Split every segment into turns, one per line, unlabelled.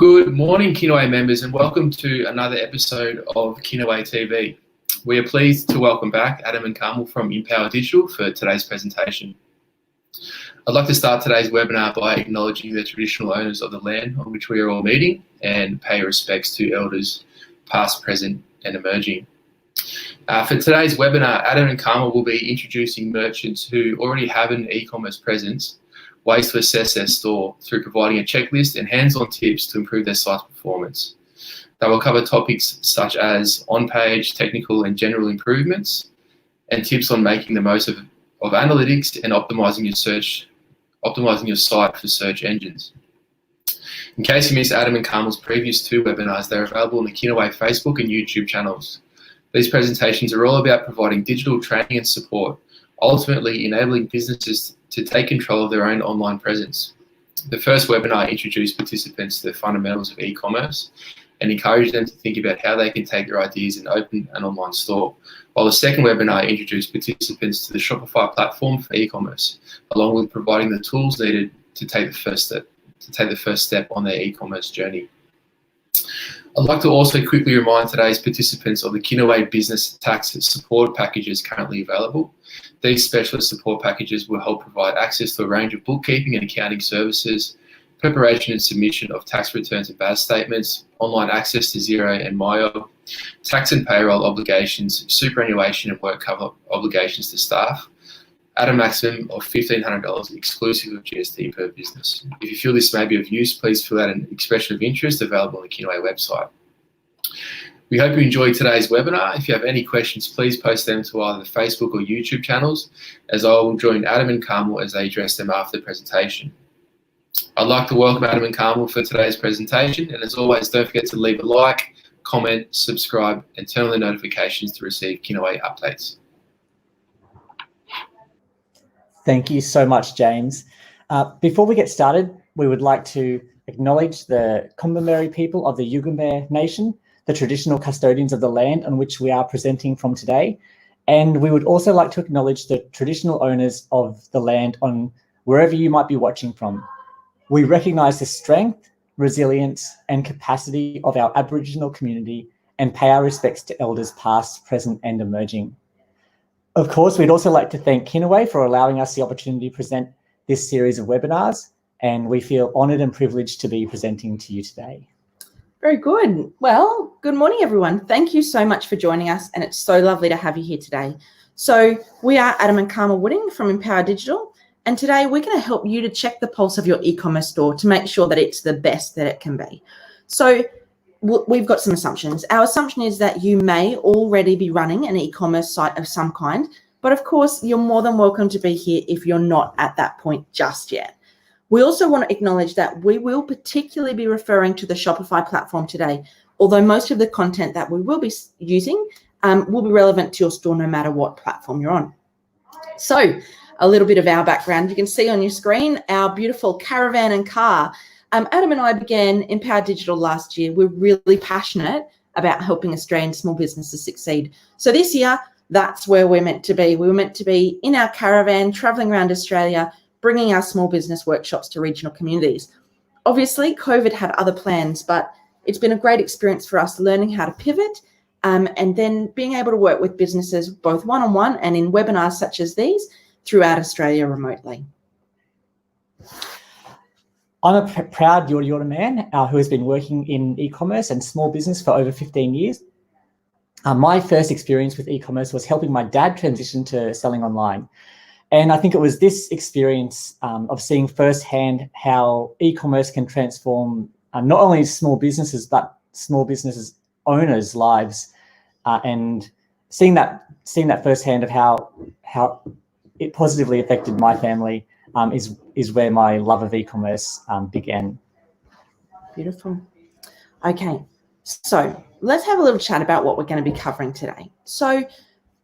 Good morning, Kinaway members, and welcome to another episode of Kinaway TV. We are pleased to welcome back Adam and Carmel from Empower Digital for today's presentation. I'd like to start today's webinar by acknowledging the traditional owners of the land on which we are all meeting and pay respects to elders past, present and emerging. For today's webinar, Adam and Carmel will be introducing merchants who already have an e-commerce presence, ways to assess their store through providing a checklist and hands-on tips to improve their site's performance. They will cover topics such as on-page, technical and general improvements, and tips on making the most of analytics and optimizing your site for search engines. In case you missed Adam and Carmel's previous two webinars, they're available on the Kinaway Facebook and YouTube channels. These presentations are all about providing digital training and support, ultimately enabling businesses to take control of their own online presence. The first webinar introduced participants to the fundamentals of e-commerce and encouraged them to think about how they can take their ideas and open an online store, while the second webinar introduced participants to the Shopify platform for e-commerce, along with providing the tools needed to take the first step on their e-commerce journey. I'd like to also quickly remind today's participants of the Kinaway Business Tax Support packages currently available. These specialist support packages will help provide access to a range of bookkeeping and accounting services, preparation and submission of tax returns and BAS statements, online access to Xero and MyO, tax and payroll obligations, superannuation and work cover obligations to staff, at a maximum of $1,500 exclusive of GST per business. If you feel this may be of use, please fill out an expression of interest available on the Kinaway website. We hope you enjoyed today's webinar. If you have any questions, please post them to either the Facebook or YouTube channels, as I will join Adam and Carmel as they address them after the presentation. I'd like to welcome Adam and Carmel for today's presentation, and as always, don't forget to leave a like, comment, subscribe, and turn on the notifications to receive Kinaway updates.
Thank you so much, James. Before we get started, we would like to acknowledge the Kombumerri people of the Yugambeh Nation, the traditional custodians of the land on which we are presenting from today. And we would also like to acknowledge the traditional owners of the land on wherever you might be watching from. We recognise the strength, resilience and capacity of our Aboriginal community and pay our respects to elders past, present and emerging. Of course, we'd also like to thank Kinaway for allowing us the opportunity to present this series of webinars, and we feel honoured and privileged to be presenting to you today.
Very good. Well, good morning, everyone. Thank you so much for joining us, and it's so lovely to have you here today. So we are Adam and Carmel Wooding from Empower Digital, and today we're going to help you to check the pulse of your e-commerce store to make sure that it's the best that it can be. So we've got some assumptions. Our assumption is that you may already be running an e-commerce site of some kind, but of course, you're more than welcome to be here if you're not at that point just yet. We also want to acknowledge that we will particularly be referring to the Shopify platform today, although most of the content that we will be using will be relevant to your store no matter what platform you're on. So a little bit of our background. You can see on your screen our beautiful caravan and car. Adam and I began Empower Digital last year. We're really passionate about helping Australian small businesses succeed. So this year, that's where we're meant to be. We were meant to be in our caravan, traveling around Australia, bringing our small business workshops to regional communities. Obviously, COVID had other plans, but it's been a great experience for us learning how to pivot and then being able to work with businesses both one-on-one and in webinars such as these throughout Australia remotely.
I'm a proud Yorta man who has been working in e-commerce and small business for over 15 years. My first experience with e-commerce was helping my dad transition to selling online. And I think it was this experience of seeing firsthand how e-commerce can transform not only small businesses, but small businesses owners' lives, and seeing that firsthand of how it positively affected my family is where my love of e-commerce began.
Beautiful. Okay, so let's have a little chat about what we're going to be covering today. So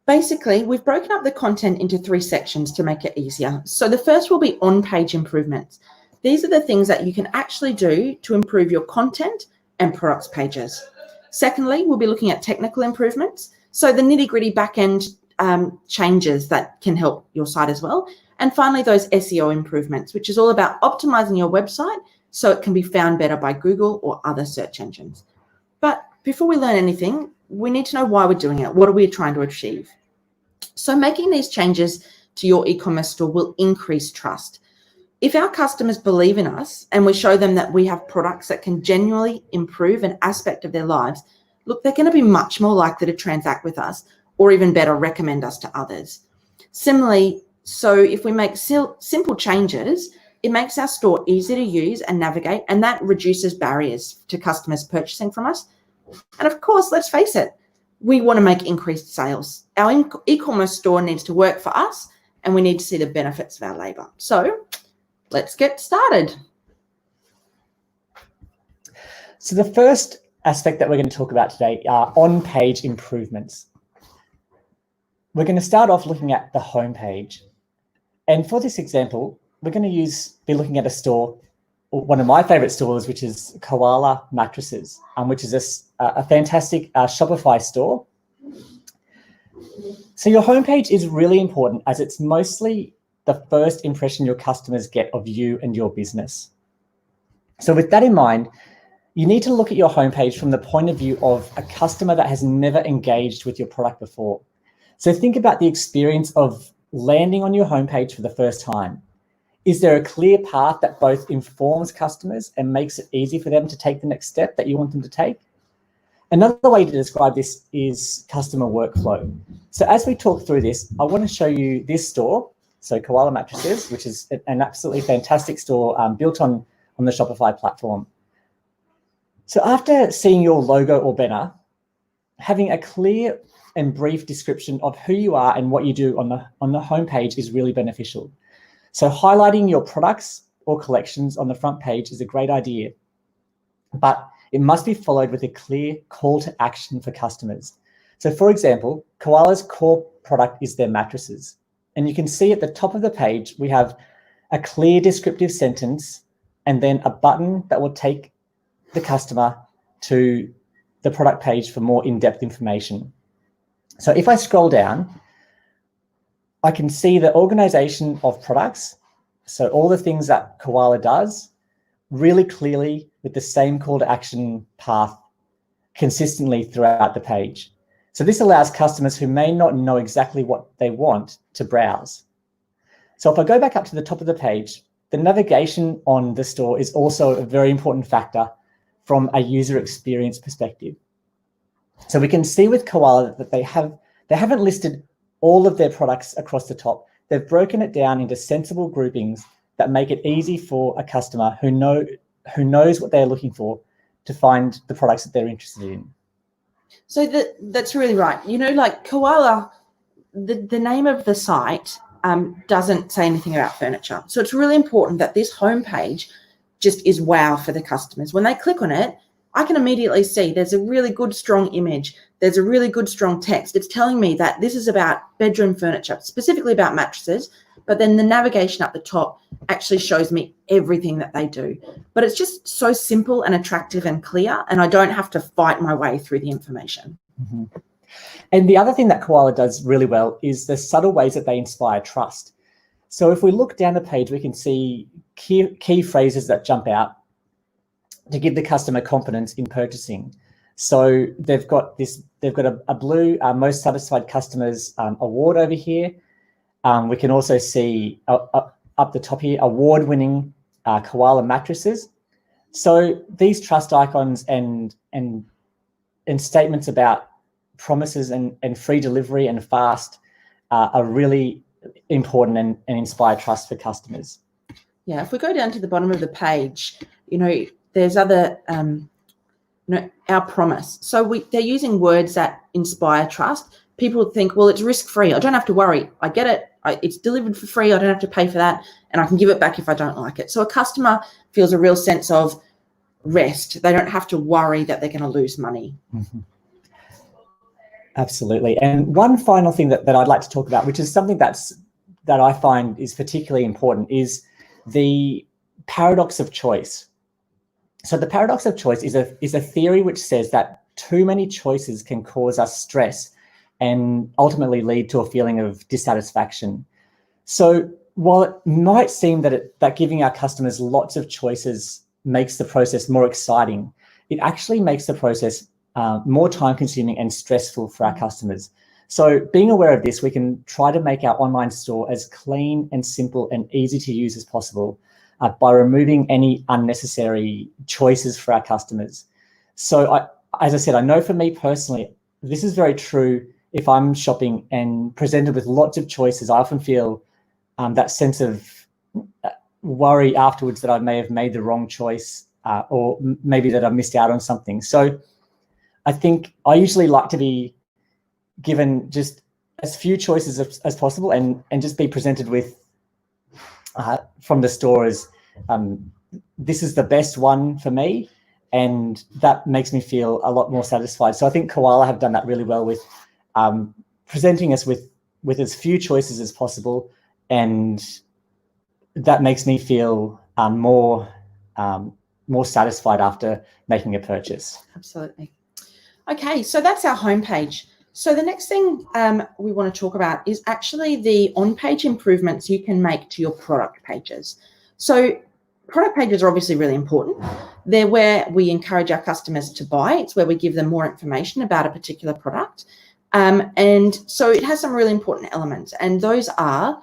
basically, we've broken up the content into 3 sections to make it easier. So the first will be on-page improvements. These are the things that you can actually do to improve your content and products pages. Secondly, we'll be looking at technical improvements. So the nitty-gritty back-end changes that can help your site as well. And finally, those SEO improvements, which is all about optimizing your website so it can be found better by Google or other search engines. But before we learn anything, we need to know why we're doing it. What are we trying to achieve? So making these changes to your e-commerce store will increase trust. If our customers believe in us and we show them that we have products that can genuinely improve an aspect of their lives, look, they're going to be much more likely to transact with us, or even better, recommend us to others. Similarly, so if we make simple changes, it makes our store easy to use and navigate, and that reduces barriers to customers purchasing from us. And of course, let's face it, we want to make increased sales. Our e-commerce store needs to work for us, and we need to see the benefits of our labor. So let's get started.
So the first aspect that we're going to talk about today are on-page improvements. We're going to start off looking at the homepage. And for this example, we're going to be looking at a store, one of my favorite stores, which is Koala Mattresses, which is a fantastic Shopify store. So your homepage is really important as it's mostly the first impression your customers get of you and your business. So with that in mind, you need to look at your homepage from the point of view of a customer that has never engaged with your product before. So think about the experience of landing on your homepage for the first time. Is there a clear path that both informs customers and makes it easy for them to take the next step that you want them to take? Another way to describe this is customer workflow. So as we talk through this, I want to show you this store, so Koala Mattresses, which is an absolutely fantastic store built on the Shopify platform. So after seeing your logo or banner, having a clear and brief description of who you are and what you do on the homepage is really beneficial. So highlighting your products or collections on the front page is a great idea, but it must be followed with a clear call to action for customers. So for example, Koala's core product is their mattresses. And you can see at the top of the page, we have a clear descriptive sentence and then a button that will take the customer to the product page for more in-depth information. So if I scroll down, I can see the organization of products. So all the things that Koala does really clearly with the same call to action path consistently throughout the page. So this allows customers who may not know exactly what they want to browse. So if I go back up to the top of the page, the navigation on the store is also a very important factor from a user experience perspective. So we can see with Koala that they haven't listed all of their products across the top. They've broken it down into sensible groupings that make it easy for a customer who knows what they're looking for to find the products that they're interested in.
So that's really right. You know, like Koala, the name of the site doesn't say anything about furniture. So it's really important that this homepage just is wow for the customers. When they click on it, I can immediately see there's a really good, strong image. There's a really good, strong text. It's telling me that this is about bedroom furniture, specifically about mattresses, but then the navigation up the top actually shows me everything that they do. But it's just so simple and attractive and clear, and I don't have to fight my way through the information.
Mm-hmm. And the other thing that Koala does really well is the subtle ways that they inspire trust. So if we look down the page, we can see key phrases that jump out to give the customer confidence in purchasing. So they've got a blue most satisfied customers award over here. We can also see up the top here, award-winning Koala mattresses. So these trust icons and statements about promises and free delivery and fast are really important and inspire trust for customers.
Yeah, if we go down to the bottom of the page, you know, there's other, our promise. So they're using words that inspire trust. People think, well, it's risk-free. I don't have to worry. I get it. It's delivered for free. I don't have to pay for that. And I can give it back if I don't like it. So a customer feels a real sense of rest. They don't have to worry that they're going to lose money.
Mm-hmm. Absolutely. And one final thing that I'd like to talk about, which is something that I find is particularly important, is the paradox of choice. So the paradox of choice is a theory which says that too many choices can cause us stress and ultimately lead to a feeling of dissatisfaction. So while it might seem that giving our customers lots of choices makes the process more exciting. It actually makes the process more time-consuming and stressful for our customers. So being aware of this, we can try to make our online store as clean and simple and easy to use as possible by removing any unnecessary choices for our customers. So as I said, I know for me personally, this is very true. If I'm shopping and presented with lots of choices, I often feel that sense of worry afterwards that I may have made the wrong choice or maybe that I've missed out on something. So I think I usually like to be given just as few choices as possible and just be presented with from the store as this is the best one for me, and that makes me feel a lot more satisfied. So I think Koala have done that really well with presenting us with as few choices as possible, and that makes me feel more satisfied after making a purchase.
Absolutely. Okay, so that's our homepage. So the next thing we want to talk about is actually the on-page improvements you can make to your product pages. So product pages are obviously really important. They're where we encourage our customers to buy. It's where we give them more information about a particular product. And so it has some really important elements. And those are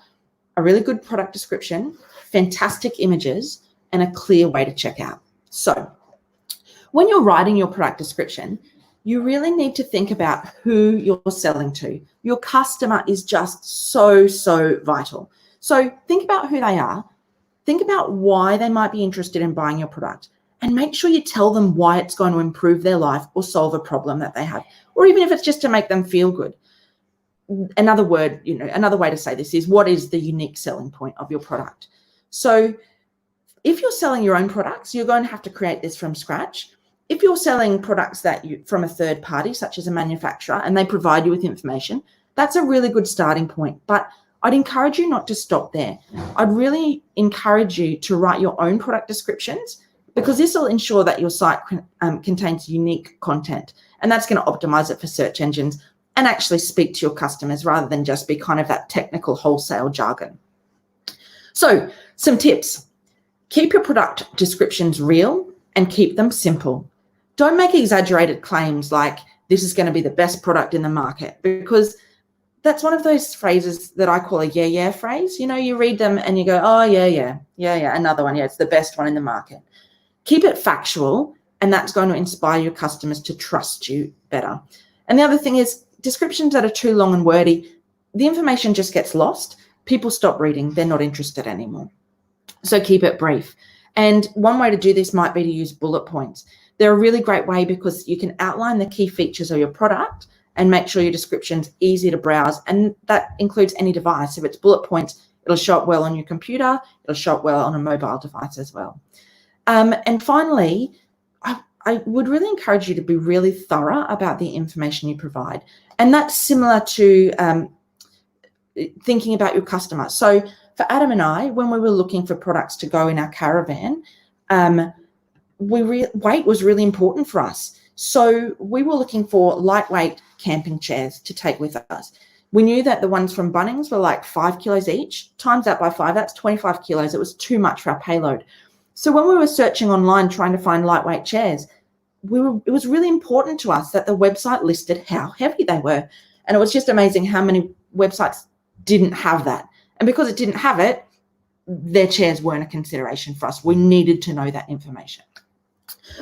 a really good product description, fantastic images, and a clear way to check out. So when you're writing your product description, you really need to think about who you're selling to. Your customer is just so vital. So think about who they are. Think about why they might be interested in buying your product, and make sure you tell them why it's going to improve their life or solve a problem that they have, or even if it's just to make them feel good. Another way to say this is, what is the unique selling point of your product? So if you're selling your own products, you're going to have to create this from scratch. If you're selling products from a third party, such as a manufacturer, and they provide you with information, that's a really good starting point. But I'd encourage you not to stop there. I'd really encourage you to write your own product descriptions, because this will ensure that your site contains unique content, and that's going to optimize it for search engines and actually speak to your customers rather than just be kind of that technical wholesale jargon. So some tips. Keep your product descriptions real and keep them simple. Don't make exaggerated claims like this is going to be the best product in the market, because that's one of those phrases that I call a yeah phrase. You know, you read them and you go, oh, yeah, another one. Yeah, it's the best one in the market. Keep it factual, and that's going to inspire your customers to trust you better. And the other thing is, descriptions that are too long and wordy, the information just gets lost. People stop reading. They're not interested anymore. So keep it brief. And one way to do this might be to use bullet points. They're a really great way because you can outline the key features of your product and make sure your description's easy to browse. And that includes any device. If it's bullet points, it'll show up well on your computer. It'll show up well on a mobile device as well. And finally, I would really encourage you to be really thorough about the information you provide. And that's similar to thinking about your customer. So for Adam and I, when we were looking for products to go in our caravan, weight was really important for us. So we were looking for lightweight camping chairs to take with us. We knew that the ones from Bunnings were like 5 kilos each. Times that by 5, that's 25 kilos. It was too much for our payload. So when we were searching online trying to find lightweight chairs, it was really important to us that the website listed how heavy they were. And it was just amazing how many websites didn't have that. And because it didn't have it, their chairs weren't a consideration for us. We needed to know that information.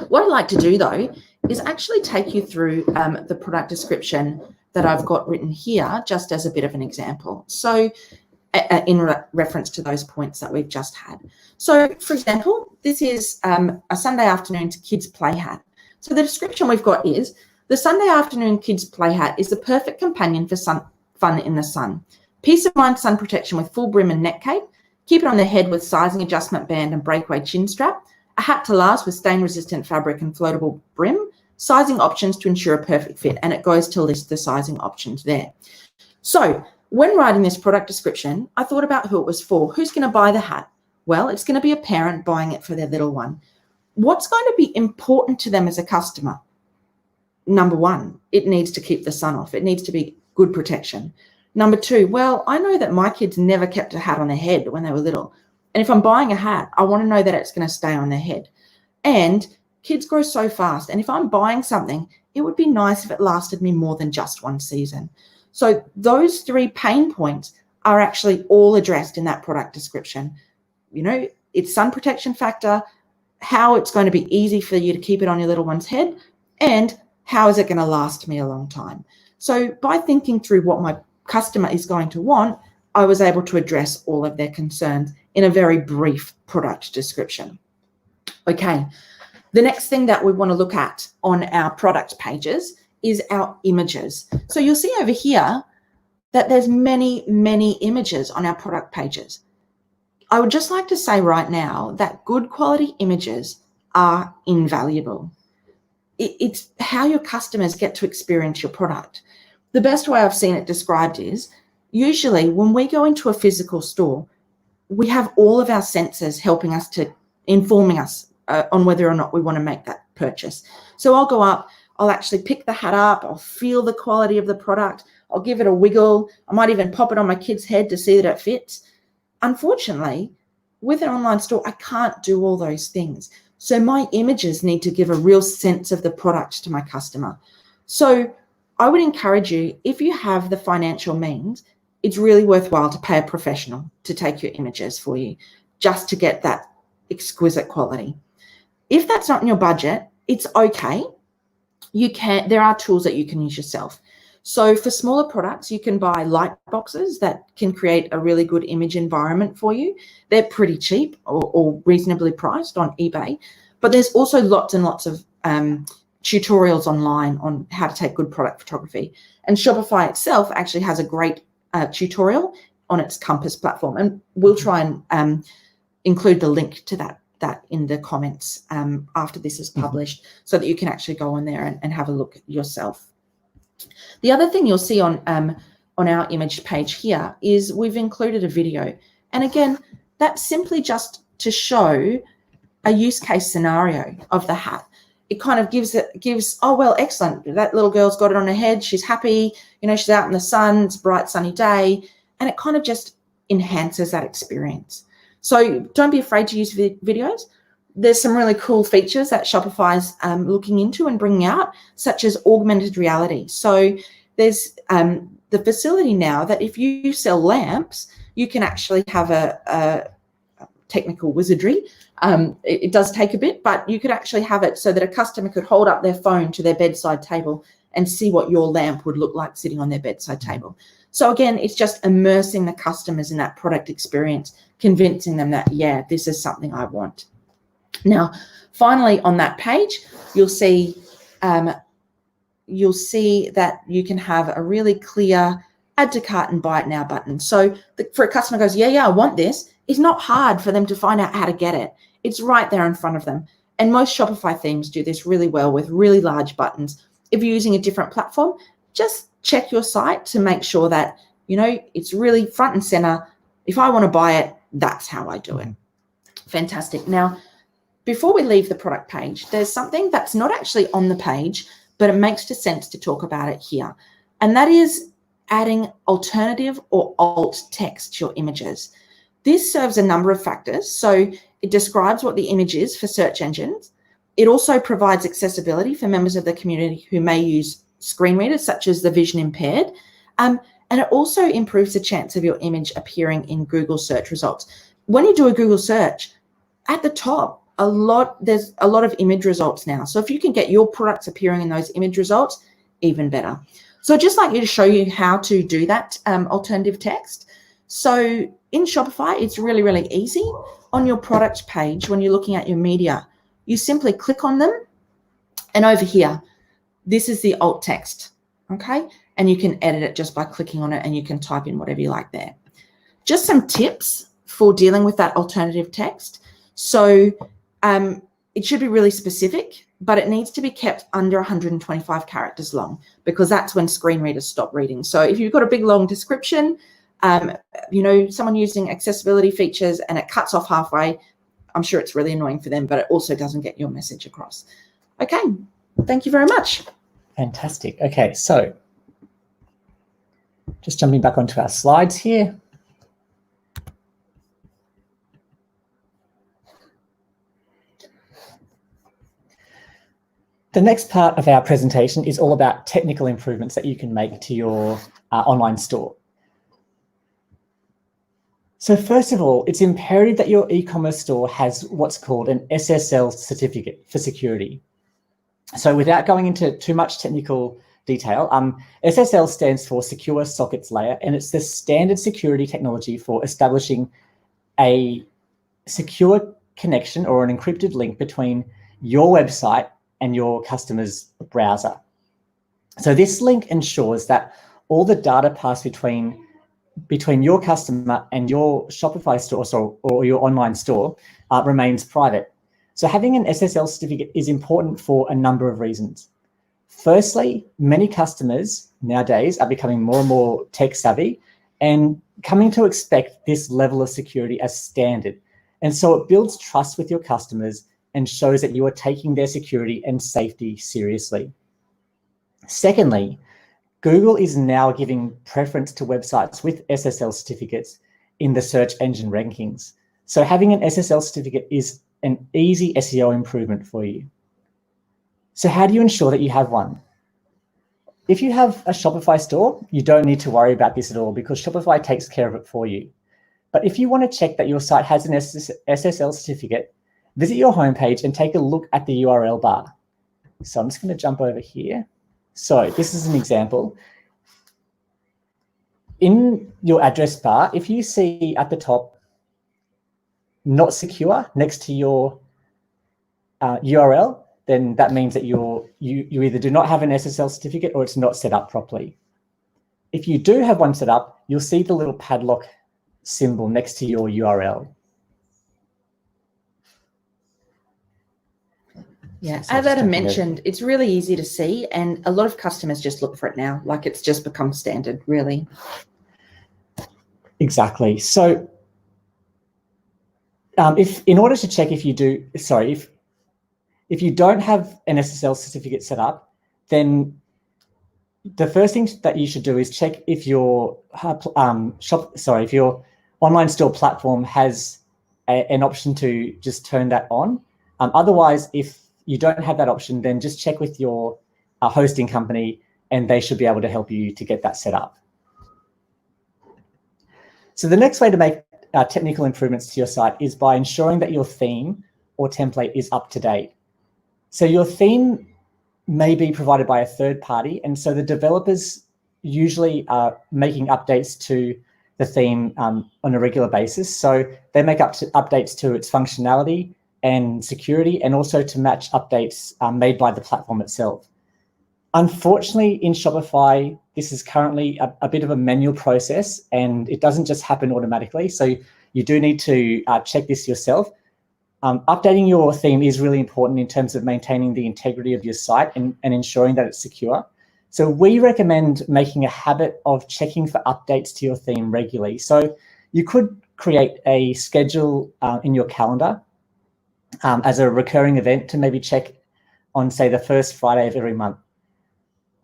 What I'd like to do, though, is actually take you through the product description that I've got written here, just as a bit of an example. So in reference to those points that we've just had. So, for example, this is a Sunday afternoon kids play hat. So the description we've got is, the Sunday afternoon kids play hat is the perfect companion for fun in the sun. Peace of mind sun protection with full brim and neck cape. Keep it on the head with sizing adjustment band and breakaway chin strap. A hat to last with stain-resistant fabric and floatable brim. Sizing options to ensure a perfect fit, and it goes to list the sizing options there. So when writing this product description, I thought about who it was for. Who's going to buy the hat? Well, it's going to be a parent buying it for their little one. What's going to be important to them as a customer? Number one, it needs to keep the sun off. It needs to be good protection. Number two, well, I know that my kids never kept a hat on their head when they were little. And if I'm buying a hat, I want to know that it's going to stay on their head. And kids grow so fast. And if I'm buying something, it would be nice if it lasted me more than just one season. So those 3 pain points are actually all addressed in that product description. You know, it's sun protection factor, how it's going to be easy for you to keep it on your little one's head, and how is it going to last me a long time. So by thinking through what my customer is going to want, I was able to address all of their concerns in a very brief product description. Okay, the next thing that we want to look at on our product pages is our images. So you'll see over here that there's many, many images on our product pages. I would just like to say right now that good quality images are invaluable. It's how your customers get to experience your product. The best way I've seen it described is, usually when we go into a physical store, we have all of our senses helping us to informing us on whether or not we want to make that purchase. So I'll go up, I'll actually pick the hat up, I'll feel the quality of the product, I'll give it a wiggle, I might even pop it on my kid's head to see that it fits. Unfortunately, with an online store, I can't do all those things. So my images need to give a real sense of the product to my customer. So I would encourage you, if you have the financial means, it's really worthwhile to pay a professional to take your images for you, just to get that exquisite quality. If that's not in your budget, it's okay. There are tools that you can use yourself. So for smaller products, you can buy light boxes that can create a really good image environment for you. They're pretty cheap or reasonably priced on eBay, but there's also lots and lots of tutorials online on how to take good product photography. And Shopify itself actually has a great tutorial on its Compass platform, and we'll try and include the link to that in the comments after this is published, so that you can actually go on there and have a look yourself. The other thing you'll see on our image page here is we've included a video. And again, that's simply just to show a use case scenario of the hat. It kind of gives, oh, well, excellent. That little girl's got it on her head. She's happy. You know, she's out in the sun. It's a bright, sunny day. And it kind of just enhances that experience. So don't be afraid to use videos. There's some really cool features that Shopify's looking into and bringing out, such as augmented reality. So there's the facility now that if you sell lamps, you can actually have a technical wizardry. It does take a bit, but you could actually have it so that a customer could hold up their phone to their bedside table and see what your lamp would look like sitting on their bedside table. So again, it's just immersing the customers in that product experience, convincing them that, yeah, this is something I want. Now, finally, on that page, you'll see that you can have a really clear add to cart and buy it now button. So for a customer goes, yeah, I want this, it's not hard for them to find out how to get it. It's right there in front of them. And most Shopify themes do this really well with really large buttons. If you're using a different platform, just check your site to make sure that, you know, it's really front and center. If I want to buy it, that's how I do it. Fantastic. Now, before we leave the product page, there's something that's not actually on the page, but it makes sense to talk about it here. And that is adding alternative or alt text to your images. This serves a number of factors. So it describes what the image is for search engines. It also provides accessibility for members of the community who may use screen readers, such as the vision impaired. And it also improves the chance of your image appearing in Google search results. When you do a Google search, at the top, there's a lot of image results now. So if you can get your products appearing in those image results, even better. So I'd just like you to show you how to do that alternative text. So in Shopify, it's really, really easy. On your product page, when you're looking at your media, you simply click on them. And over here, this is the alt text, okay? And you can edit it just by clicking on it, and you can type in whatever you like there. Just some tips for dealing with that alternative text. So it should be really specific, but it needs to be kept under 125 characters long, because that's when screen readers stop reading. So if you've got a big long description, you know, someone using accessibility features and it cuts off halfway, I'm sure it's really annoying for them, but it also doesn't get your message across. Okay, thank you very much.
Fantastic. Okay, so just jumping back onto our slides here. The next part of our presentation is all about technical improvements that you can make to your online store. So first of all, it's imperative that your e-commerce store has what's called an SSL certificate for security. So without going into too much technical detail, SSL stands for Secure Sockets Layer, and it's the standard security technology for establishing a secure connection or an encrypted link between your website and your customer's browser. So this link ensures that all the data passed between your customer and your Shopify store or your online store remains private. So having an SSL certificate is important for a number of reasons. Firstly, many customers nowadays are becoming more and more tech savvy and coming to expect this level of security as standard. And so it builds trust with your customers and shows that you are taking their security and safety seriously. Secondly, Google is now giving preference to websites with SSL certificates in the search engine rankings. So having an SSL certificate is an easy SEO improvement for you. So how do you ensure that you have one? If you have a Shopify store, you don't need to worry about this at all because Shopify takes care of it for you. But if you want to check that your site has an SSL certificate, visit your homepage and take a look at the URL bar. So I'm just going to jump over here. So this is an example. In your address bar, if you see at the top, not secure next to your URL, then that means that you either do not have an SSL certificate or it's not set up properly. If you do have one set up, you'll see the little padlock symbol next to your URL.
Yeah,
So
as Adam mentioned, it's really easy to see, and a lot of customers just look for it now, like it's just become standard, really.
Exactly. So if in order to check if you do, if you don't have an SSL certificate set up, then the first thing that you should do is check if your if your online store platform has an option to just turn that on. Otherwise, if you don't have that option, then just check with your hosting company and they should be able to help you to get that set up. So the next way to make technical improvements to your site is by ensuring that your theme or template is up to date. So your theme may be provided by a third party, and so the developers usually are making updates to the theme on a regular basis. So they make updates to its functionality and security, and also to match updates made by the platform itself. Unfortunately, in Shopify, this is currently a bit of a manual process, and it doesn't just happen automatically. So you do need to check this yourself. Updating your theme is really important in terms of maintaining the integrity of your site and ensuring that it's secure. So we recommend making a habit of checking for updates to your theme regularly. So you could create a schedule in your calendar as a recurring event to maybe check on, say, the first Friday of every month.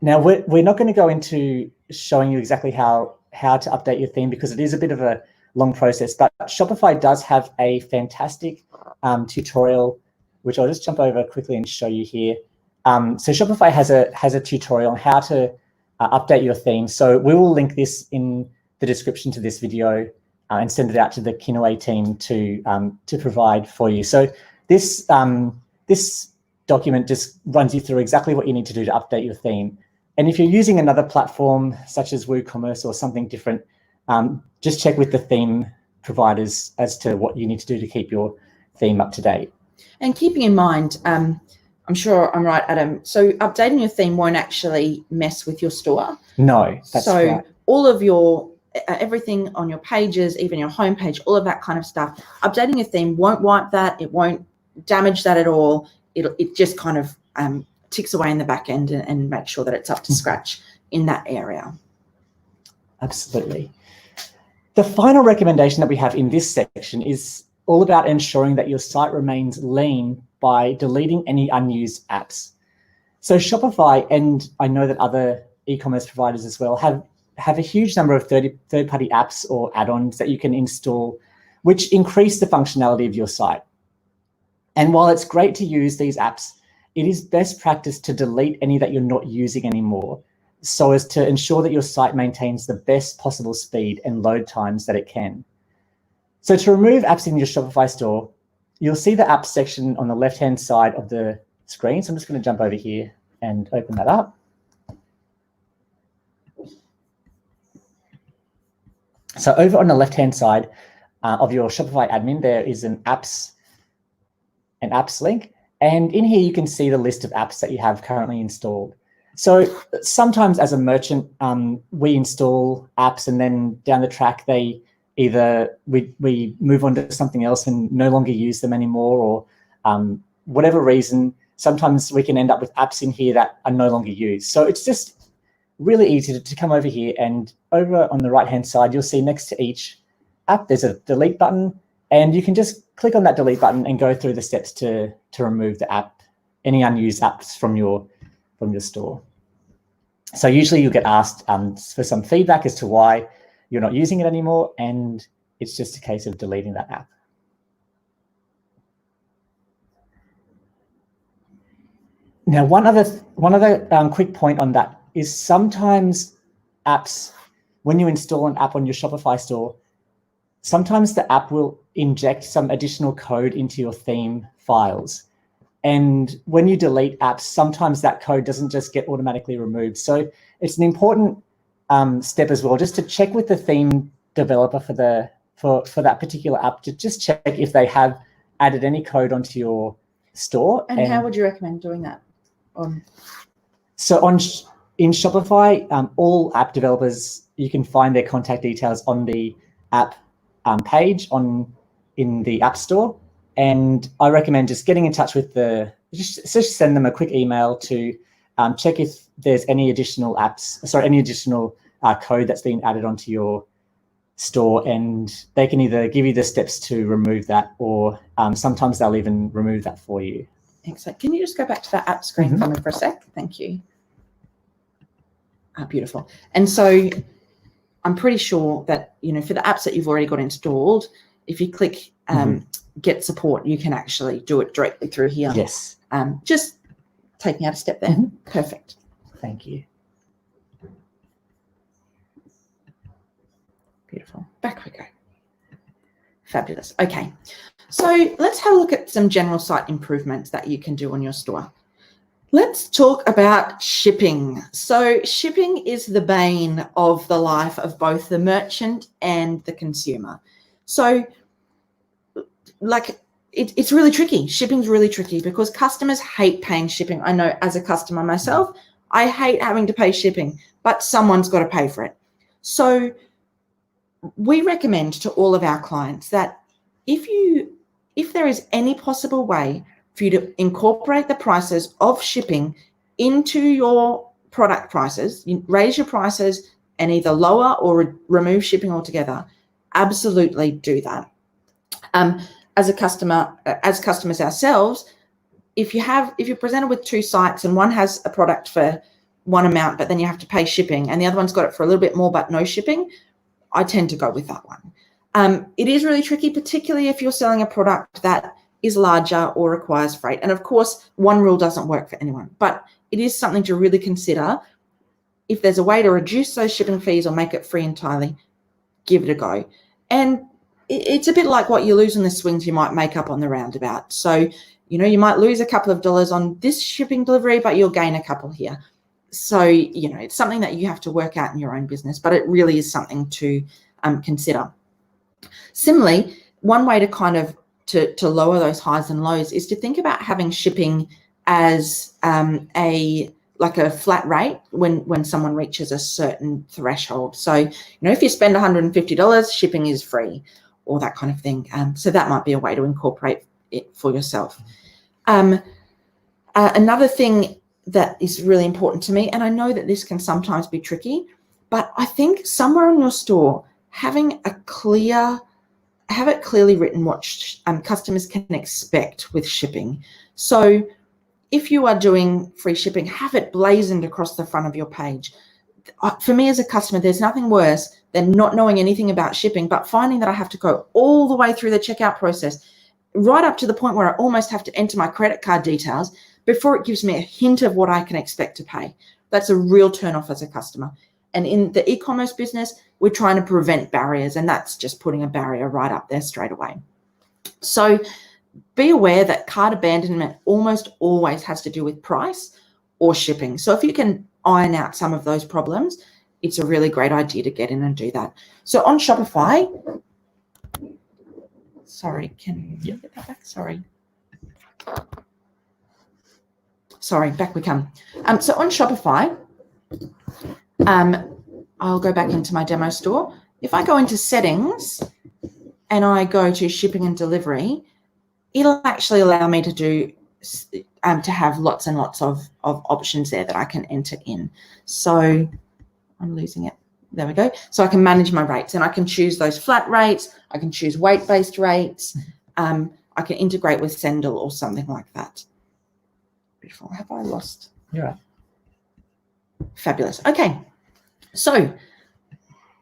Now, we're not going to go into showing you exactly how to update your theme because it is a bit of a long process, but Shopify does have a fantastic tutorial, which I'll just jump over quickly and show you here. So Shopify has a tutorial on how to update your theme. So we will link this in the description to this video and send it out to the Kinaway team to provide for you. So this document just runs you through exactly what you need to do to update your theme. And if you're using another platform such as WooCommerce or something different, just check with the theme providers as to what you need to do to keep your theme up to date.
And keeping in mind, I'm sure I'm right, Adam, so updating your theme won't actually mess with your store.
No, that's right.
All of your, everything on your pages, even your homepage, all of that kind of stuff, updating your theme won't wipe that, it won't damage that at all. It just kind of ticks away in the back end and make sure that it's up to scratch in that area.
Absolutely. The final recommendation that we have in this section is all about ensuring that your site remains lean by deleting any unused apps. So Shopify, and I know that other e-commerce providers as well, have a huge number of third-party apps or add-ons that you can install, which increase the functionality of your site. And while it's great to use these apps, it is best practice to delete any that you're not using anymore, so as to ensure that your site maintains the best possible speed and load times that it can. So to remove apps in your Shopify store, you'll see the apps section on the left-hand side of the screen. So I'm just going to jump over here and open that up. So over on the left-hand side of your Shopify admin, there is an apps link. And in here, you can see the list of apps that you have currently installed. So sometimes as a merchant, we install apps and then down the track, we move on to something else and no longer use them anymore, or whatever reason, sometimes we can end up with apps in here that are no longer used. So it's just really easy to come over here, and over on the right-hand side, you'll see next to each app, there's a delete button, and you can just click on that delete button and go through the steps to remove the app, any unused apps from your store. So usually you'll get asked for some feedback as to why you're not using it anymore, and it's just a case of deleting that app. Now, one other quick point on that is sometimes apps, when you install an app on your Shopify store, sometimes the app will inject some additional code into your theme files. And when you delete apps, sometimes that code doesn't just get automatically removed. So it's an important step as well, just to check with the theme developer for that particular app, to just check if they have added any code onto your store.
And how would you recommend doing that?
In Shopify, all app developers, you can find their contact details on the app page in the App Store. And I recommend just getting in touch with just send them a quick email to check if there's any additional code that's been added onto your store, and they can either give you the steps to remove that, or sometimes they'll even remove that for you.
Excellent. Can you just go back to that app screen for me for a sec? Thank you. Beautiful. And so I'm pretty sure that, for the apps that you've already got installed, if you click get support, you can actually do it directly through here.
Yes.
Just taking out a step there. Perfect.
Thank you.
Beautiful. Back we go. Fabulous. Okay. So let's have a look at some general site improvements that you can do on your store. Let's talk about shipping. So shipping is the bane of the life of both the merchant and the consumer. So it's really tricky. Shipping's really tricky because customers hate paying shipping. I know as a customer myself, I hate having to pay shipping, but someone's got to pay for it. So we recommend to all of our clients that if there is any possible way for you to incorporate the prices of shipping into your product prices, you raise your prices and either lower or remove shipping altogether, absolutely do that. As customers ourselves, if you're presented with two sites and one has a product for one amount, but then you have to pay shipping, and the other one's got it for a little bit more but no shipping, I tend to go with that one. It is really tricky, particularly if you're selling a product that is larger or requires freight. And of course, one rule doesn't work for anyone, but it is something to really consider. If there's a way to reduce those shipping fees or make it free entirely, give it a go. And it's a bit like what you lose on the swings, you might make up on the roundabout. So, you might lose a couple of dollars on this shipping delivery, but you'll gain a couple here. So, it's something that you have to work out in your own business, but it really is something to consider. Similarly, one way to kind of to lower those highs and lows is to think about having shipping as a flat rate when someone reaches a certain threshold. So, if you spend $150, shipping is free, or that kind of thing. So that might be a way to incorporate it for yourself. Another thing that is really important to me, and I know that this can sometimes be tricky, but I think somewhere in your store, have it clearly written what customers can expect with shipping. So if you are doing free shipping, have it blazoned across the front of your page. For me as a customer, there's nothing worse than not knowing anything about shipping, but finding that I have to go all the way through the checkout process, right up to the point where I almost have to enter my credit card details before it gives me a hint of what I can expect to pay. That's a real turn off as a customer. And in the e-commerce business, we're trying to prevent barriers, and that's just putting a barrier right up there straight away. So be aware that cart abandonment almost always has to do with price or shipping. So if you can iron out some of those problems, it's a really great idea to get in and do that. So on Shopify, sorry, can you get that back? Sorry, back we come. So on Shopify, I'll go back into my demo store. If I go into settings and I go to shipping and delivery, it'll actually allow me to do to have lots and lots of options there that I can enter in. So I'm losing it. There we go. So I can manage my rates, and I can choose those flat rates. I can choose weight-based rates. I can integrate with Sendle or something like that. Beautiful. Have I lost?
Yeah.
Fabulous. Okay. So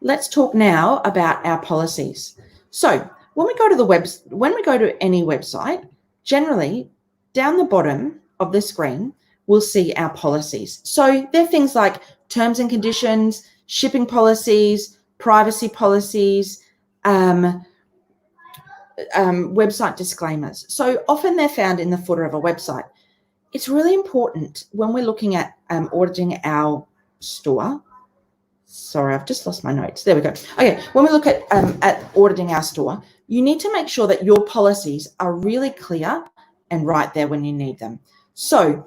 let's talk now about our policies. So when we go to any website, generally down the bottom of the screen, we'll see our policies. So they're things like terms and conditions, shipping policies, privacy policies, website disclaimers. So often they're found in the footer of a website. It's really important when we're looking at auditing our store. Sorry, I've just lost my notes. There we go. Okay, when we look at auditing our store, you need to make sure that your policies are really clear and right there when you need them. So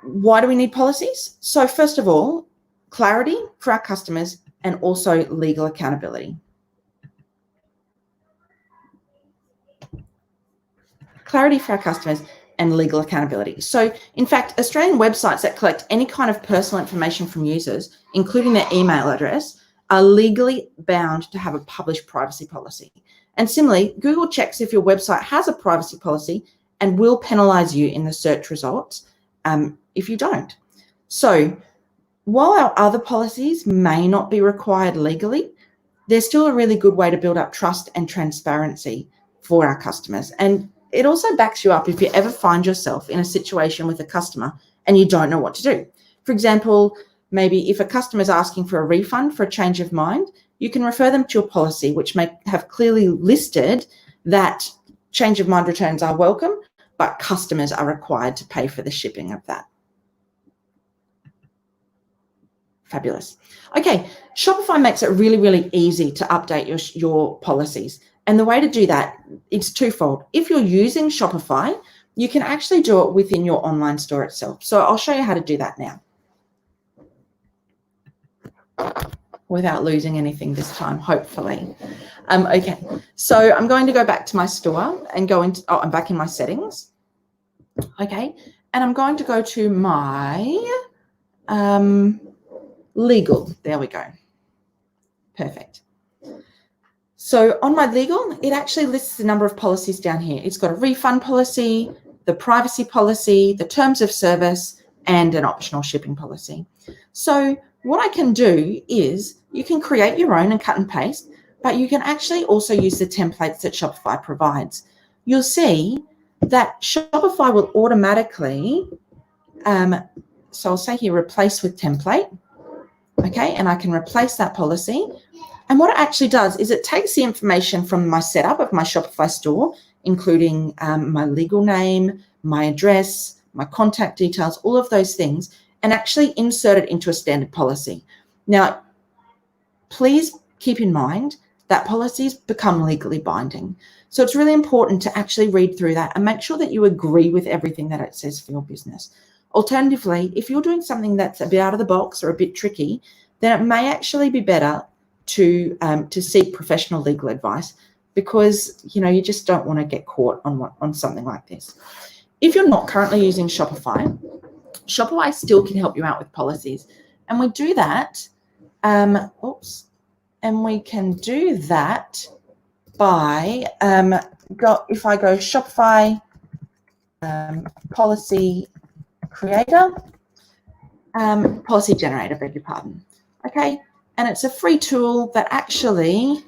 why do we need policies? So first of all, clarity for our customers and also legal accountability. Clarity for our customers and legal accountability. So in fact, Australian websites that collect any kind of personal information from users, including their email address, are legally bound to have a published privacy policy. And similarly, Google checks if your website has a privacy policy and will penalize you in the search results if you don't. So while our other policies may not be required legally, they're still a really good way to build up trust and transparency for our customers. And it also backs you up if you ever find yourself in a situation with a customer and you don't know what to do. For example, maybe if a customer is asking for a refund for a change of mind, you can refer them to your policy, which may have clearly listed that change of mind returns are welcome, but customers are required to pay for the shipping of that. Fabulous. Okay, Shopify makes it really, really easy to update your policies. And the way to do that, it's twofold. If you're using Shopify, you can actually do it within your online store itself. So I'll show you how to do that now without losing anything this time, hopefully. Okay, so I'm going to go back to my store and go into, I'm back in my settings. Okay, and I'm going to go to my legal. There we go. Perfect. So on my legal, it actually lists the number of policies down here. It's got a refund policy, the privacy policy, the terms of service, and an optional shipping policy. So what I can do is you can create your own and cut and paste, but you can actually also use the templates that Shopify provides. You'll see that Shopify will automatically, so I'll say here, replace with template. Okay, and I can replace that policy. And what it actually does is it takes the information from my setup of my Shopify store, including my legal name, my address, my contact details, all of those things, and actually insert it into a standard policy. Now, please keep in mind that policies become legally binding. So it's really important to actually read through that and make sure that you agree with everything that it says for your business. Alternatively, if you're doing something that's a bit out of the box or a bit tricky, then it may actually be better to seek professional legal advice, because you just don't want to get caught on something like this. If you're not currently using Shopify, Shopify still can help you out with policies, and we do that. And we can do that by if I go Shopify policy creator, policy generator, beg your pardon. Okay. And it's a free tool that actually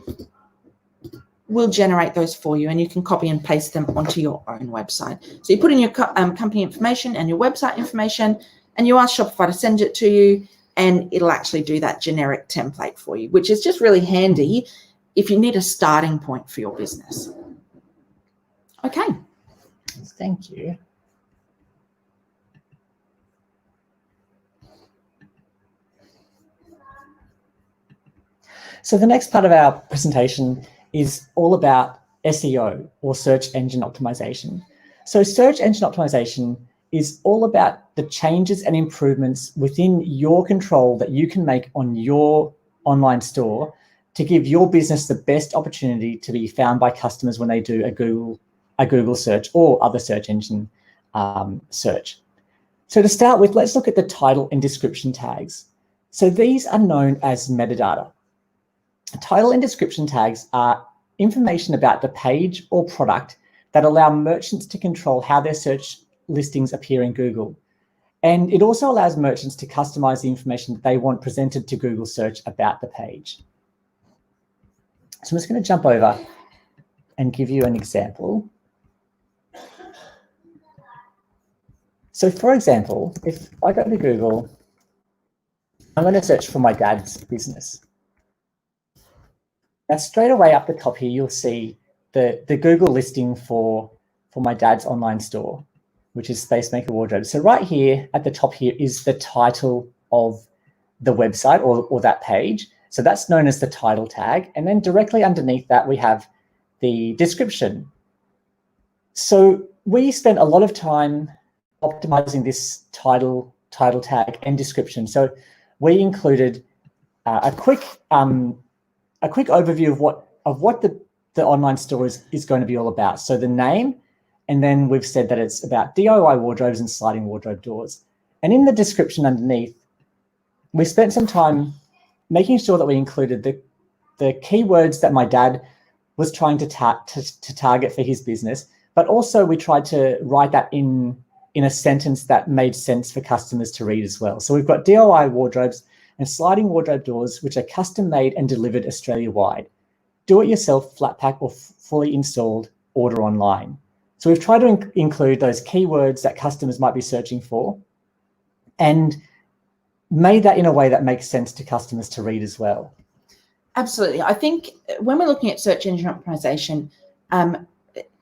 will generate those for you, and you can copy and paste them onto your own website. So you put in your company information and your website information, and you ask Shopify to send it to you, and it'll actually do that generic template for you, which is just really handy if you need a starting point for your business. Okay.
Thank you. So the next part of our presentation is all about SEO, or search engine optimization. So search engine optimization is all about the changes and improvements within your control that you can make on your online store to give your business the best opportunity to be found by customers when they do a Google search or other search engine search. So to start with, let's look at the title and description tags. So these are known as metadata. Title and description tags are information about the page or product that allow merchants to control how their search listings appear in Google. And it also allows merchants to customize the information that they want presented to Google search about the page. So I'm just going to jump over and give you an example. So for example, if I go to Google, I'm going to search for my dad's business. Now, straight away up the top here, you'll see the Google listing for my dad's online store, which is Space Maker Wardrobe. So right here at the top here is the title of the website or that page. So that's known as the title tag. And then directly underneath that, we have the description. So we spent a lot of time optimizing this title tag and description. So we included a quick overview of what the online store is going to be all about. So the name, and then we've said that it's about DIY wardrobes and sliding wardrobe doors. And in the description underneath, we spent some time making sure that we included the keywords that my dad was trying to target for his business, but also we tried to write that in a sentence that made sense for customers to read as well. So we've got DIY wardrobes and sliding wardrobe doors, which are custom made and delivered Australia-wide. Do it yourself, flat pack or fully installed, order online. So we've tried to include those keywords that customers might be searching for and made that in a way that makes sense to customers to read as well.
Absolutely. I think when we're looking at search engine optimization,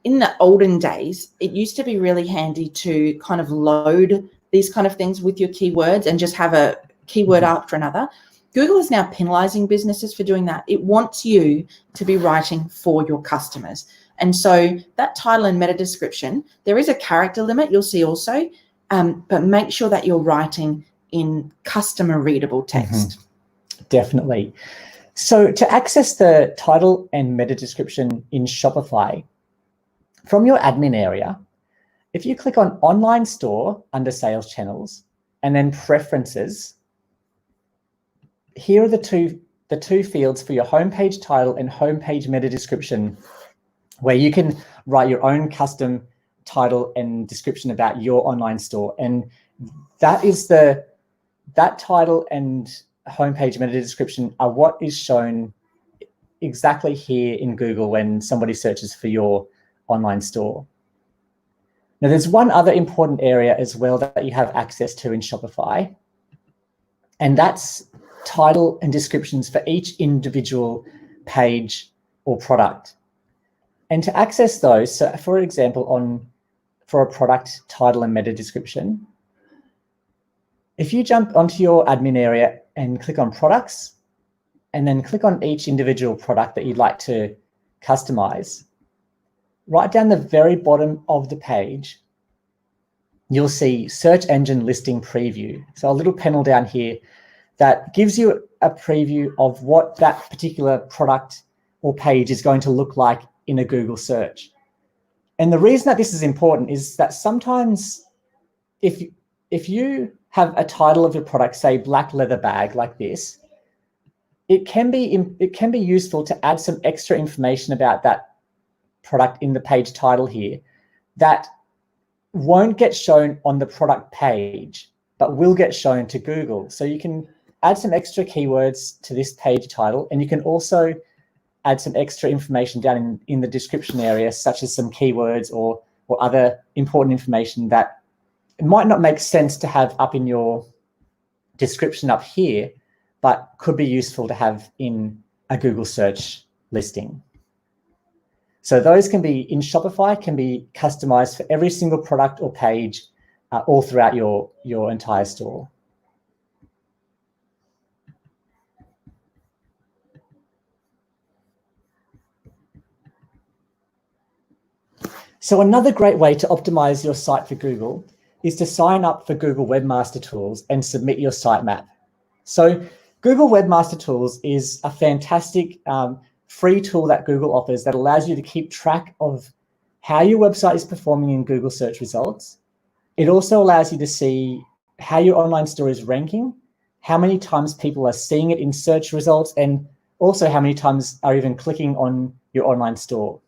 in the olden days, it used to be really handy to kind of load these kind of things with your keywords and just have a keyword after another. Google is now penalizing businesses for doing that. It wants you to be writing for your customers. And so that title and meta description, there is a character limit you'll see also, but make sure that you're writing in customer readable text.
Definitely. So to access the title and meta description in Shopify, from your admin area, if you click on Online Store under Sales Channels and then Preferences, here are the two fields for your homepage title and homepage meta description, where you can write your own custom title and description about your online store. And that title and homepage meta description are what is shown exactly here in Google when somebody searches for your online store. Now, there's one other important area as well that you have access to in Shopify, and that's title and descriptions for each individual page or product. And to access those, so for example, for a product title and meta description, if you jump onto your admin area and click on products, and then click on each individual product that you'd like to customize, right down the very bottom of the page, you'll see Search Engine Listing Preview. So a little panel down here that gives you a preview of what that particular product or page is going to look like in a Google search. And the reason that this is important is that sometimes if you have a title of your product, say black leather bag like this, it can be useful to add some extra information about that product in the page title here that won't get shown on the product page, but will get shown to Google. So you can add some extra keywords to this page title, and you can also add some extra information down in the description area, such as some keywords or other important information that it might not make sense to have up in your description up here, but could be useful to have in a Google search listing. So those can be in Shopify, can be customized for every single product or page all throughout your entire store. So another great way to optimize your site for Google is to sign up for Google Webmaster Tools and submit your sitemap. So Google Webmaster Tools is a fantastic free tool that Google offers that allows you to keep track of how your website is performing in Google search results. It also allows you to see how your online store is ranking, how many times people are seeing it in search results, and also how many times are even clicking on your online store.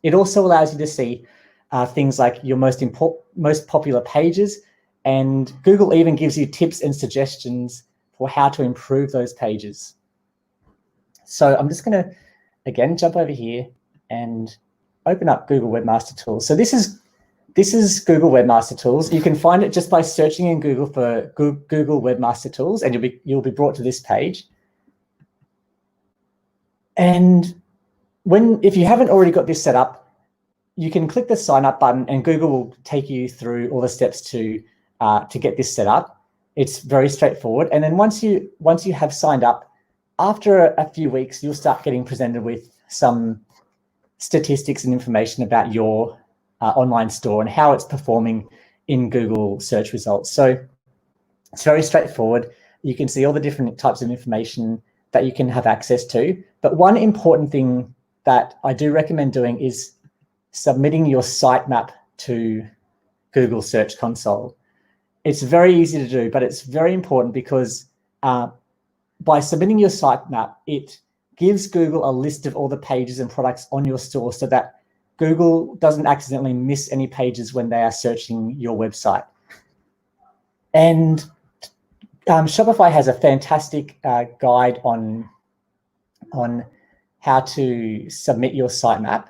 It also allows you to see things like your most popular pages, and Google even gives you tips and suggestions for how to improve those pages. So I'm just going to, again, jump over here and open up Google Webmaster Tools. So this is Google Webmaster Tools. You can find it just by searching in Google for Google Webmaster Tools, and you'll be brought to this page. And if you haven't already got this set up, you can click the sign up button and Google will take you through all the steps to get this set up. It's very straightforward. And then once you have signed up, after a few weeks, you'll start getting presented with some statistics and information about your online store and how it's performing in Google search results. So it's very straightforward. You can see all the different types of information that you can have access to. But one important thing that I do recommend doing is submitting your sitemap to Google Search Console. It's very easy to do, but it's very important because by submitting your sitemap, it gives Google a list of all the pages and products on your store so that Google doesn't accidentally miss any pages when they are searching your website. And Shopify has a fantastic guide on how to submit your sitemap,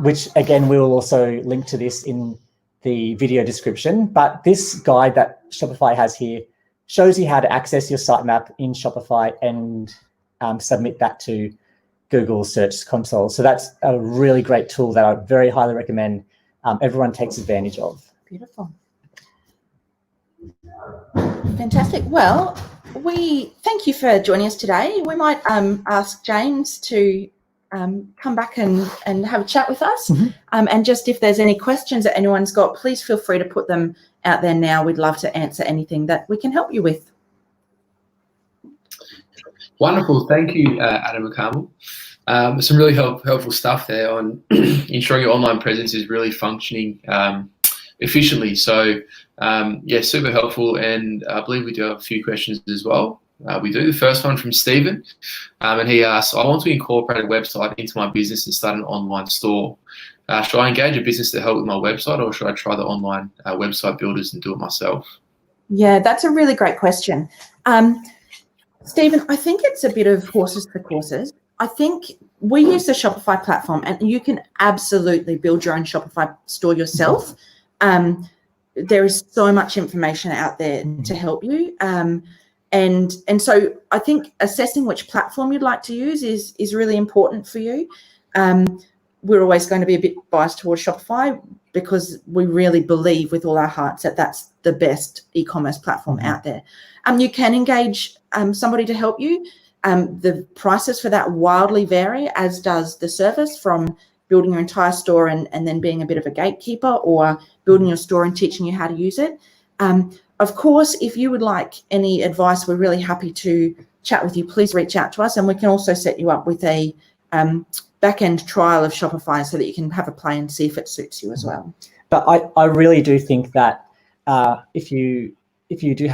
which again, we will also link to this in the video description. But this guide that Shopify has here shows you how to access your sitemap in Shopify and submit that to Google Search Console. So that's a really great tool that I very highly recommend everyone takes advantage of.
Beautiful. Fantastic. Well, we thank you for joining us today. We might ask James to come back and have a chat with us.
Mm-hmm.
And just if there's any questions that anyone's got, please feel free to put them out there now. We'd love to answer anything that we can help you with.
Wonderful. Thank you, Adam and Carmel. Some really helpful stuff there on ensuring your online presence is really functioning efficiently. So, yeah, super helpful. And I believe we do have a few questions as well. We do. The first one from Stephen, and he asks, I want to incorporate a website into my business and start an online store. Should I engage a business to help with my website, or should I try the online website builders and do it myself?
Yeah, that's a really great question. Stephen, I think it's a bit of horses for courses. I think we use the Shopify platform, and you can absolutely build your own Shopify store yourself. There is so much information out there to help you. And so I think assessing which platform you'd like to use is really important for you. We're always going to be a bit biased towards Shopify because we really believe with all our hearts that that's the best e-commerce platform out there. You can engage somebody to help you. The prices for that wildly vary, as does the service, from building your entire store and then being a bit of a gatekeeper, or building your store and teaching you how to use it. Of course, if you would like any advice, we're really happy to chat with you. Please reach out to us, and we can also set you up with a back-end trial of Shopify so that you can have a play and see if it suits you as well.
But I really do think that if you do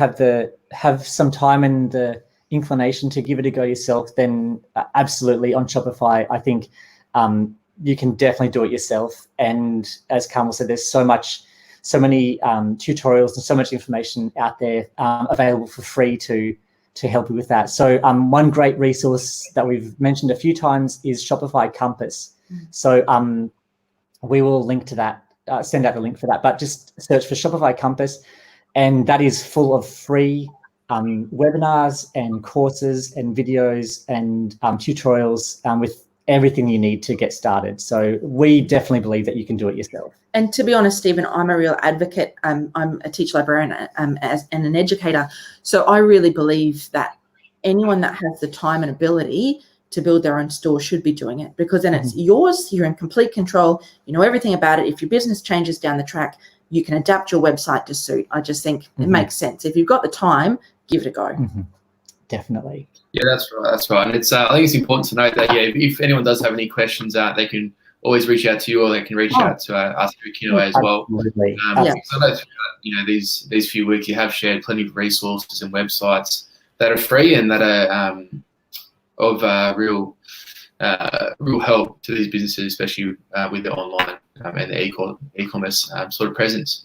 have some time and the inclination to give it a go yourself, then absolutely on Shopify, I think you can definitely do it yourself. And as Carmel said, there's so many tutorials and so much information out there available for free to help you with that. So one great resource that we've mentioned a few times is Shopify Compass. So we will link to that, send out the link for that, but just search for Shopify Compass, and that is full of free webinars and courses and videos and tutorials with everything you need to get started. So we definitely believe that you can do it yourself.
And to be honest, Stephen, I'm a real advocate. I'm a teacher librarian and an educator. So I really believe that anyone that has the time and ability to build their own store should be doing it, because then it's yours. You're in complete control. You know everything about it. If your business changes down the track, you can adapt your website to suit. I just think it makes sense. If you've got the time, give it a go.
Definitely.
Yeah, that's right. That's right. And it's I think it's important to note that if anyone does have any questions, they can always reach out to you, or they can reach out to us through Kinaway as well.
Absolutely.
Because I know these few weeks you have shared plenty of resources and websites that are free and that are of real help to these businesses, especially with the online and the e-commerce sort of presence.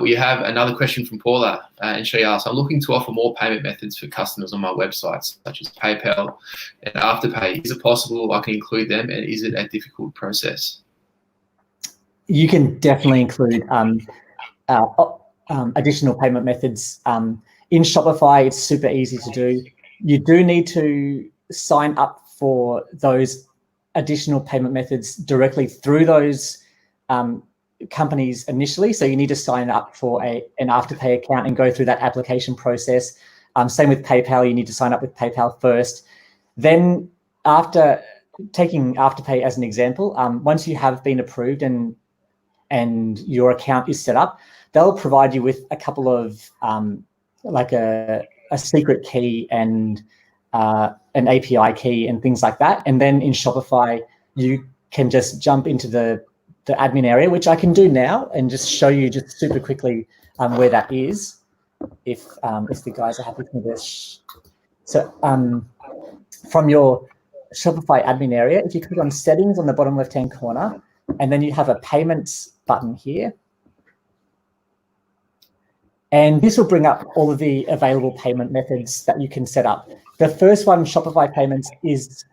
We have another question from Paula, and she asks, I'm looking to offer more payment methods for customers on my website, such as PayPal and Afterpay. Is it possible I can include them, and is it a difficult process?
You can definitely include additional payment methods. In Shopify, it's super easy to do. You do need to sign up for those additional payment methods directly through those companies initially. So you need to sign up for an Afterpay account and go through that application process. Same with PayPal, you need to sign up with PayPal first. Then after taking Afterpay as an example, once you have been approved and your account is set up, they'll provide you with a couple of like a secret key and an API key and things like that. And then in Shopify, you can just jump into the admin area, which I can do now, and just show you just super quickly where that is, if the guys are happy with this. So from your Shopify admin area, if you click on settings on the bottom left-hand corner, and then you have a payments button here. And this will bring up all of the available payment methods that you can set up. The first one, Shopify Payments, is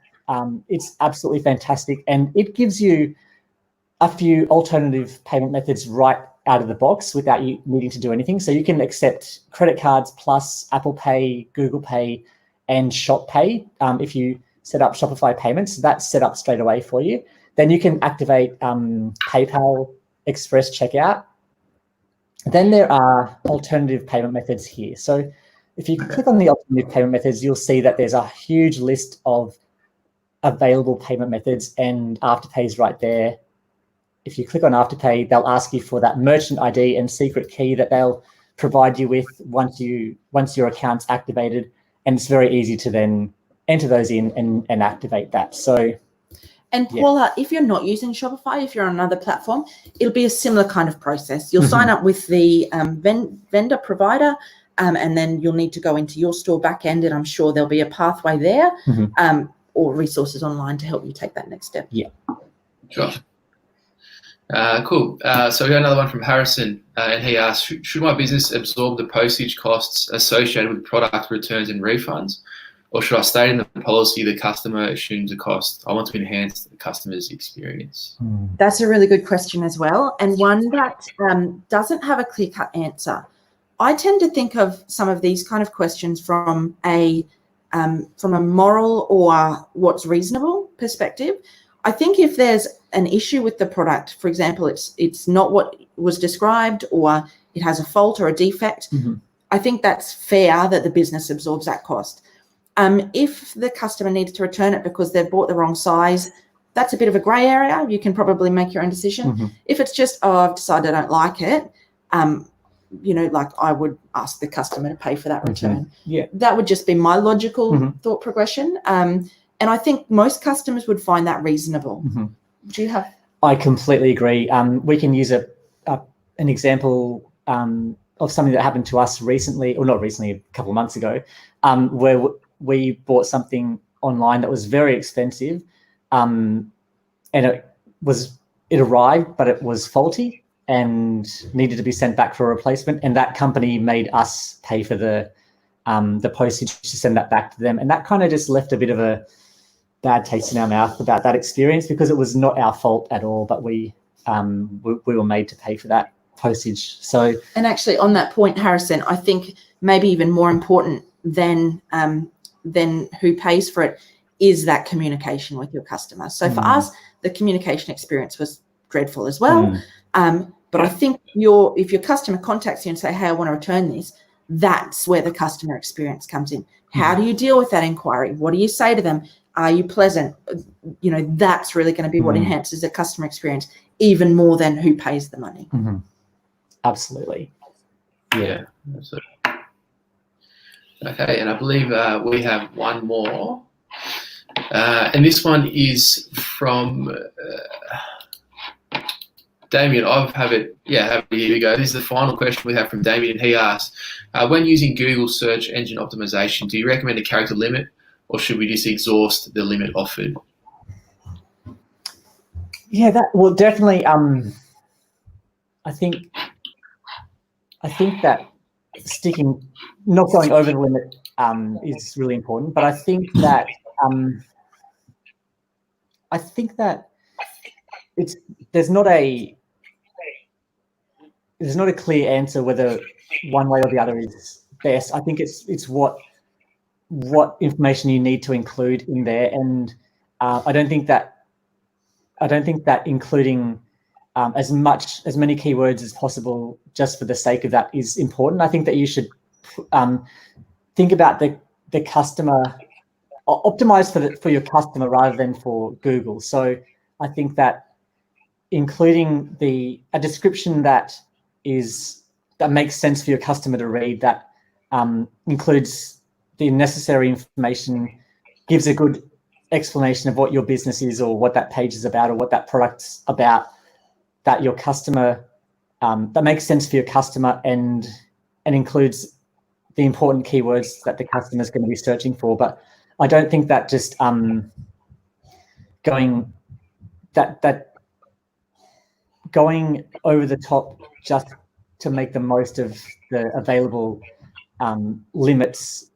it's absolutely fantastic, and it gives you a few alternative payment methods right out of the box without you needing to do anything. So you can accept credit cards plus Apple Pay, Google Pay, and Shop Pay. If you set up Shopify Payments, that's set up straight away for you. Then you can activate PayPal Express Checkout. Then there are alternative payment methods here. So if you click on the alternative payment methods, you'll see that there's a huge list of available payment methods, and Afterpay is right there. If you click on Afterpay, they'll ask you for that merchant ID and secret key that they'll provide you with once your account's activated, and it's very easy to then enter those in and activate that. So.
And Paula, if you're not using Shopify, if you're on another platform, it'll be a similar kind of process. You'll sign up with the vendor provider, and then you'll need to go into your store backend, and I'm sure there'll be a pathway there or resources online to help you take that next step.
Yeah.
Sure. Cool. So we got another one from Harrison, and he asks, should my business absorb the postage costs associated with product returns and refunds? Or should I state in the policy the customer assumes the cost? I want to enhance the customer's experience.
That's a really good question as well, and one that doesn't have a clear-cut answer. I tend to think of some of these kind of questions from a moral or what's reasonable perspective. I think if there's an issue with the product, for example, it's not what was described, or it has a fault or a defect, I think that's fair that the business absorbs that cost. If the customer needs to return it because they've bought the wrong size, that's a bit of a grey area. You can probably make your own decision. If it's just, I've decided I don't like it, like I would ask the customer to pay for that return.
Yeah,
that would just be my logical thought progression. And I think most customers would find that reasonable. Do you have?
I completely agree. We can use an example of something that happened to us recently, or not recently, a couple of months ago, where we bought something online that was very expensive, and it arrived, but it was faulty and needed to be sent back for a replacement. And that company made us pay for the the postage to send that back to them. And that kind of just left a bit of a bad taste in our mouth about that experience, because it was not our fault at all, but we were made to pay for that postage. So,
and actually on that point, Harrison, I think maybe even more important than who pays for it is that communication with your customer. So for us, the communication experience was dreadful as well. But I think if your customer contacts you and say, hey, I want to return this, that's where the customer experience comes in. How do you deal with that inquiry? What do you say to them? Are you pleasant? That's really going to be what enhances the customer experience even more than who pays the money.
Absolutely.
Yeah, absolutely. Okay, and I believe we have one more. And this one is from Damien. Here we go. This is the final question we have from Damien. He asks, when using Google search engine optimization, do you recommend a character limit, or should we just exhaust the limit offered?
Yeah, definitely. I think that not going over the limit is really important. But I think that there's not a clear answer whether one way or the other is best. I think it's what information you need to include in there, and I don't think that including as many keywords as possible just for the sake of that is important. I think that you should think about the customer, optimize for your customer rather than for Google. So I think that including a description that makes sense for your customer to read, that includes the necessary information, gives a good explanation of what your business is or what that page is about or what that product's about, that your customer, that makes sense for your customer and includes the important keywords that the customer is going to be searching for. But I don't think that just going over the top just to make the most of the available limits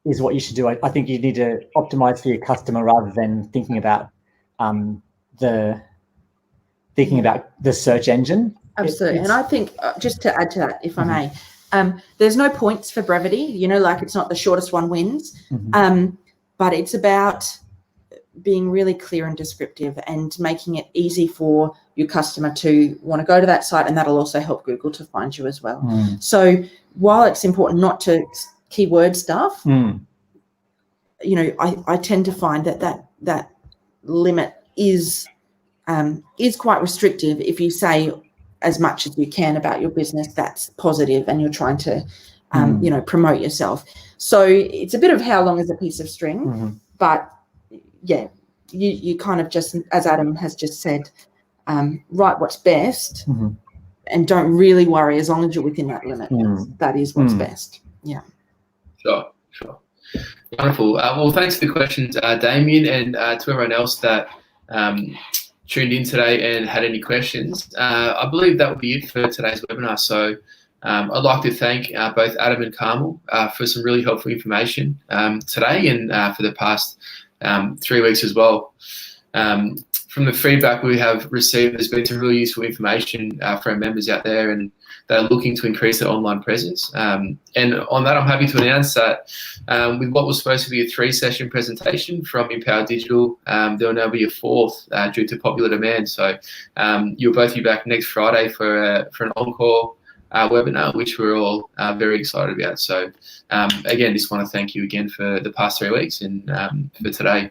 is what you should do. I think you need to optimize for your customer rather than thinking about the search engine.
Absolutely. And I think just to add to that, if I may, there's no points for brevity, like it's not the shortest one wins, but it's about being really clear and descriptive and making it easy for your customer to want to go to that site, and that'll also help Google to find you as well. So while it's important not to keyword stuff, I tend to find that limit is quite restrictive. If you say as much as you can about your business that's positive and you're trying to promote yourself. So it's a bit of how long is a piece of string, but yeah, you kind of just, as Adam has just said, write what's best and don't really worry as long as you're within that limit. That is what's best. Yeah.
Sure. Wonderful. Well, thanks for the questions, Damien, and to everyone else that tuned in today and had any questions. I believe that will be it for today's webinar. So I'd like to thank both Adam and Carmel for some really helpful information today and for the past 3 weeks as well. From the feedback we have received, there's been some really useful information for our members out there, and they're looking to increase their online presence. And on that, I'm happy to announce that with what was supposed to be a 3-session presentation from Empower Digital, there will now be a 4th due to popular demand. So you'll both be back next Friday for an encore webinar, which we're all very excited about. So again, just want to thank you again for the past 3 weeks and for today.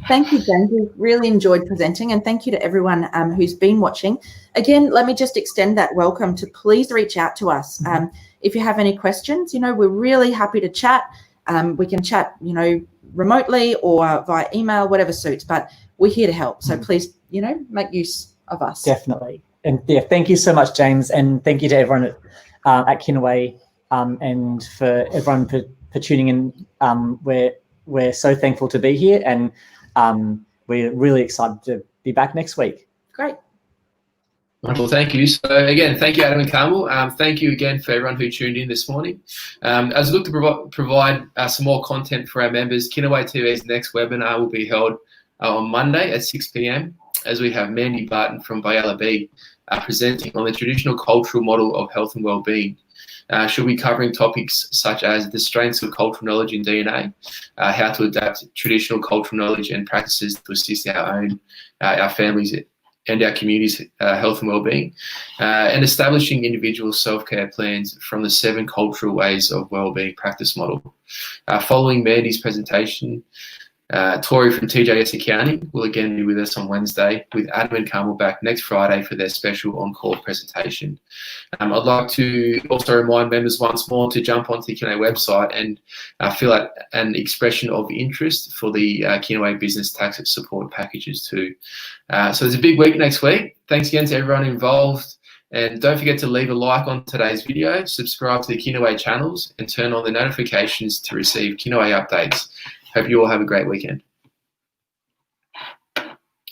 Thank you, James. We really enjoyed presenting, and thank you to everyone who's been watching. Again, let me just extend that welcome to please reach out to us. If you have any questions, we're really happy to chat. We can chat, remotely or via email, whatever suits, but we're here to help. So please, make use of us.
Definitely. And yeah, thank you so much, James. And thank you to everyone at Kinaway and for everyone for tuning in. We're so thankful to be here, and we're really excited to be back next week.
Great.
Wonderful, thank you. So again, thank you, Adam and Carmel. Thank you again for everyone who tuned in this morning. As we look to provide some more content for our members, Kinaway TV's next webinar will be held on Monday at 6 p.m. as we have Mandy Barton from Bayala B presenting on the traditional cultural model of health and wellbeing. She'll be covering topics such as the strengths of cultural knowledge in DNA, how to adapt traditional cultural knowledge and practices to assist our families and our community's health and wellbeing, and establishing individual self-care plans from the 7 cultural ways of wellbeing practice model. Following Mandy's presentation, Tori from TJS Accounting will again be with us on Wednesday, with Adam and Carmel back next Friday for their special encore presentation. I'd like to also remind members once more to jump onto the Kinaway website and fill out an expression of interest for the Kinaway business tax support packages too. So there's a big week next week. Thanks again to everyone involved. And don't forget to leave a like on today's video, subscribe to the Kinaway channels, and turn on the notifications to receive Kinaway updates. Hope you all have a great weekend.